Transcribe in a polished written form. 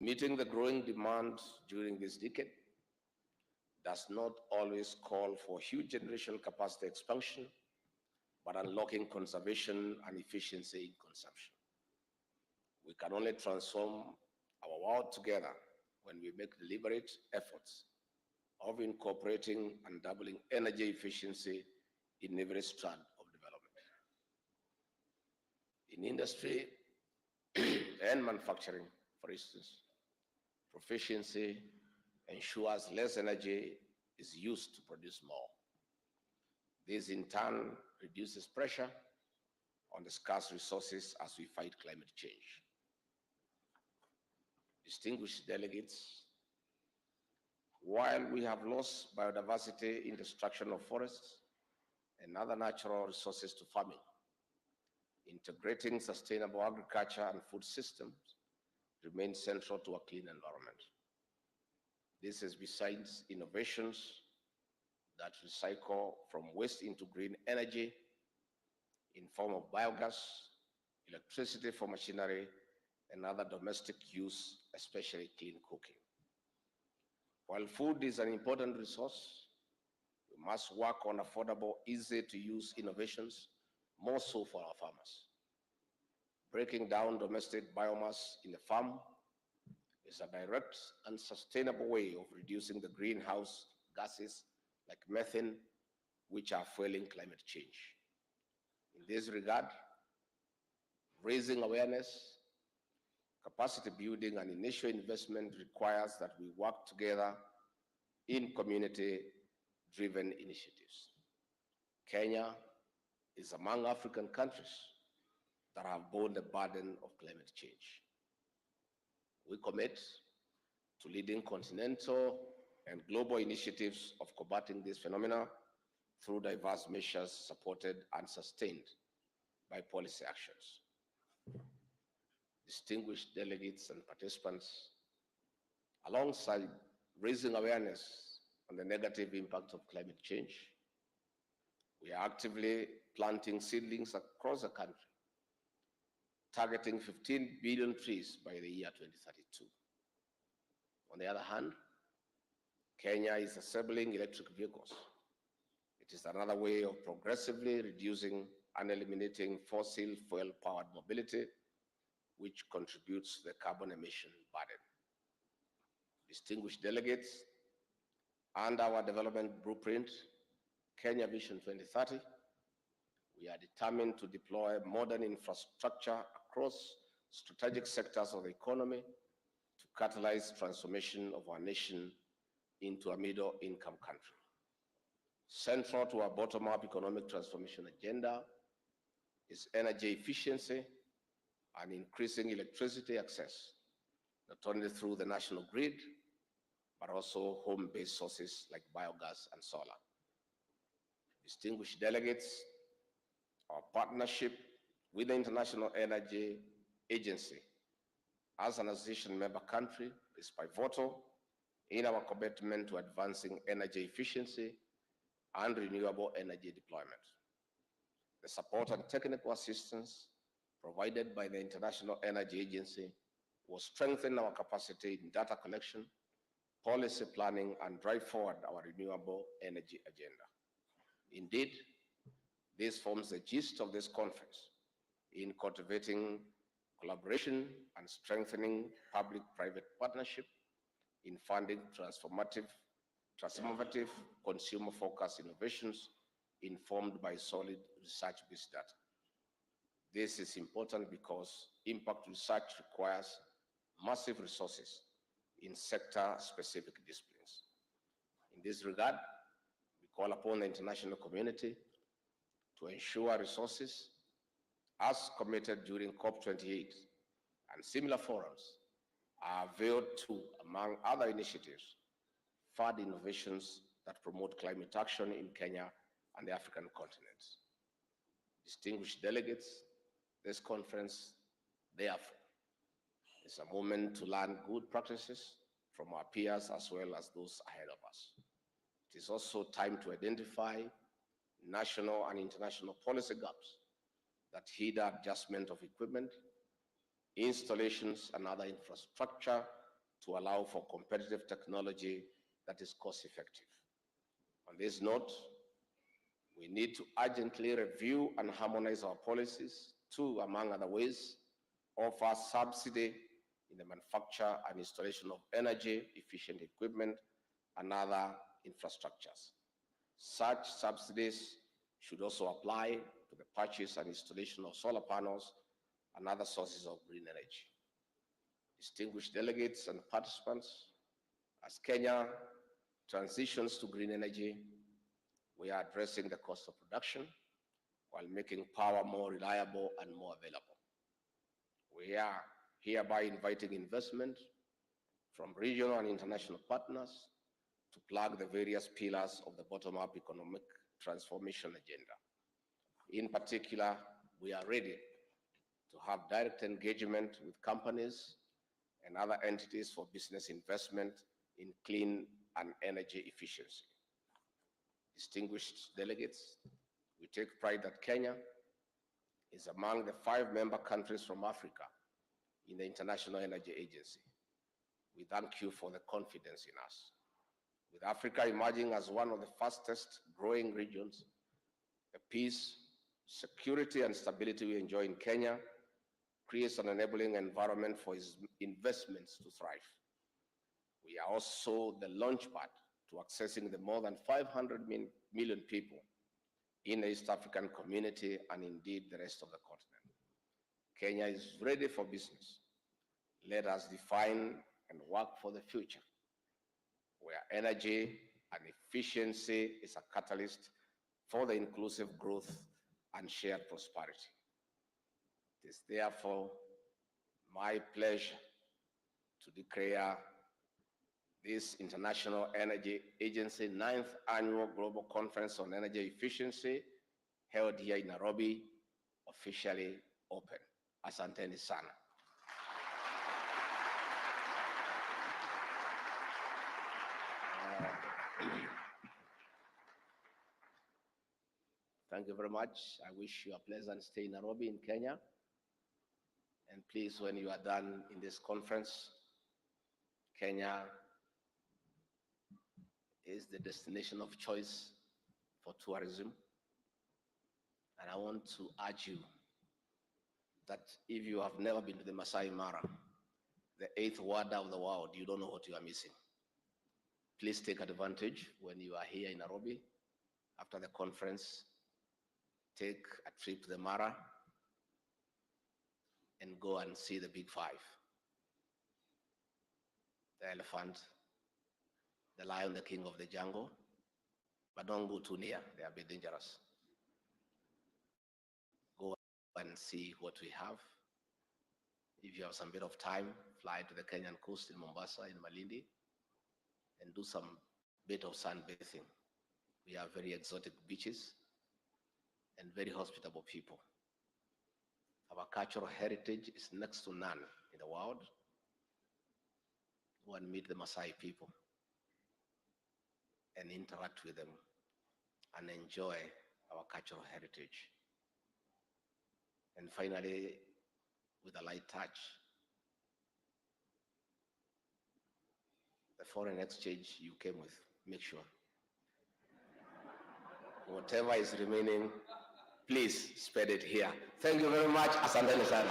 Meeting the growing demand during this decade does not always call for huge generational capacity expansion, but unlocking conservation and efficiency in consumption. We can only transform our world together when we make deliberate efforts of incorporating and doubling energy efficiency in every strand of development. In industry and manufacturing, for instance, proficiency ensures less energy is used to produce more. This in turn reduces pressure on the scarce resources as we fight climate change. Distinguished delegates, while we have lost biodiversity in destruction of forests and other natural resources to farming, integrating sustainable agriculture and food systems remains central to a clean environment. This is besides innovations that recycle from waste into green energy in form of biogas, electricity for machinery, and other domestic use, especially clean cooking. While food is an important resource, we must work on affordable, easy-to-use innovations, more so for our farmers. Breaking down domestic biomass in the farm is a direct and sustainable way of reducing the greenhouse gases like methane, which are fueling climate change. In this regard, raising awareness, capacity building, and initial investment requires that we work together in community-driven initiatives. Kenya is among African countries that have borne the burden of climate change. We commit to leading continental and global initiatives of combating this phenomena through diverse measures supported and sustained by policy actions. Distinguished delegates and participants, alongside raising awareness on the negative impact of climate change, we are actively planting seedlings across the country, targeting 15 billion trees by the year 2032. On the other hand, Kenya is assembling electric vehicles. It is another way of progressively reducing and eliminating fossil fuel-powered mobility, which contributes to the carbon emission burden. Distinguished delegates, and our development blueprint, Kenya Vision 2030, we are determined to deploy modern infrastructure across strategic sectors of the economy to catalyze transformation of our nation into a middle-income country. Central to our bottom-up economic transformation agenda is energy efficiency and increasing electricity access, not only through the national grid, but also home-based sources like biogas and solar. Distinguished delegates, our partnership with the International Energy Agency as an association member country is pivotal in our commitment to advancing energy efficiency and renewable energy deployment. The support and technical assistance provided by the International Energy Agency will strengthen our capacity in data collection, policy planning, and drive forward our renewable energy agenda. Indeed, this forms the gist of this conference in cultivating collaboration and strengthening public-private partnership in funding transformative, consumer-focused innovations informed by solid research-based data. This is important because impact research requires massive resources in sector-specific disciplines. In this regard, we call upon the international community to ensure resources, as committed during COP28 and similar forums, are availed to, among other initiatives, further innovations that promote climate action in Kenya and the African continent. Distinguished delegates, this conference, therefore, is a moment to learn good practices from our peers as well as those ahead of us. It is also time to identify national and international policy gaps that hinder adjustment of equipment, installations, and other infrastructure to allow for competitive technology that is cost effective. On this note, we need to urgently review and harmonize our policies to, among other ways, offer subsidy in the manufacture and installation of energy efficient equipment and other infrastructures. Such subsidies should also apply to the purchase and installation of solar panels and other sources of green energy. Distinguished delegates and participants, as Kenya transitions to green energy, we are addressing the cost of production while making power more reliable and more available. We are hereby inviting investment from regional and international partners to plug the various pillars of the bottom-up economic transformation agenda. In particular, we are ready to have direct engagement with companies and other entities for business investment in clean and energy efficiency. Distinguished delegates, we take pride that Kenya is among the 5 member countries from Africa in the International Energy Agency. We thank you for the confidence in us. With Africa emerging as one of the fastest growing regions, the peace, security, and stability we enjoy in Kenya creates an enabling environment for its investments to thrive. We are also the launchpad to accessing the more than 500 million people in the East African community and indeed the rest of the continent. Kenya is ready for business. Let us define and work for the future, where energy and efficiency is a catalyst for the inclusive growth and shared prosperity. It is therefore my pleasure to declare this International Energy Agency 9th Annual Global Conference on Energy Efficiency, held here in Nairobi, officially open. Asanteni sana. Thank you very much. I wish you a pleasant stay in Nairobi in Kenya. And please, when you are done in this conference, Kenya is the destination of choice for tourism. And I want to urge you that if you have never been to the Masai Mara, the 8th wonder of the world, you don't know what you are missing. Please take advantage when you are here in Nairobi. After the conference, take a trip to the Mara and go and see the Big Five. The elephant, the lion, the king of the jungle, but don't go too near, they are a bit dangerous. Go and see what we have. If you have some bit of time, fly to the Kenyan coast in Mombasa, in Malindi, and do some bit of sunbathing. We have very exotic beaches and very hospitable people. Our cultural heritage is next to none in the world. Go and meet the Maasai people and interact with them and enjoy our cultural heritage. And finally, with a light touch, the foreign exchange you came with, make sure. Whatever is remaining, please spend it here. Thank you very much. Asanteni sana.